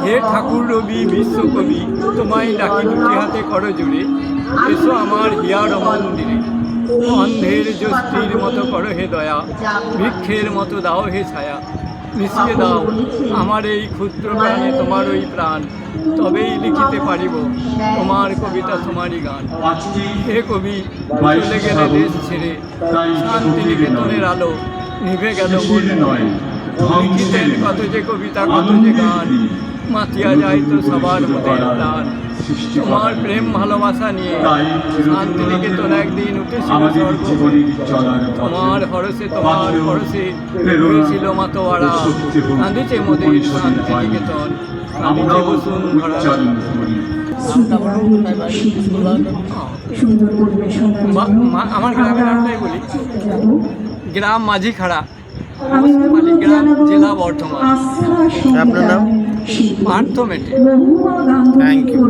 হে ঠাকুর রবি বিশ্বকবি, তোমায় ডাকি দুটি হাতে করো জুড়ে, এসো আমার হিয়ার মন্দিরে। অন্ধের যষ্টির মতো করো হে দয়া, বৃক্ষের মতো দাও হে ছায়া। মিশিয়ে দাও আমার এই ক্ষুদ্র প্রাণে তোমার ওই প্রাণ, তবেই লিখিতে পারিব তোমার কবিতা তোমারই গান। হে কবি চলে গেলে দেশ ছেড়ে, শান্তিনিকেতনের আলো নিভে গেল বলে নয়। লিখিতেন কত যে কবিতা কত যে গান, মাতিয়া যায় তো সবার মধ্যে প্রাণ। তোমার প্রেম ভালোবাসা নিয়ে শান্তিনিকেতন একদিন উঠেছিল স্বর্গ। তোমার হরসে তোমার হরসে হয়েছিল মাতোয়ারা, কাঁদিছে মোদের শান্তিনিকেতন, কাঁদিছে বসুন্ধরা। আমার গ্রামের নামটাই বলি, গ্রাম মাঝিখাড়া, গ্রাম, জেলা বর্ধমান। আপনার নাম? পার্থ মেটে। Thank you.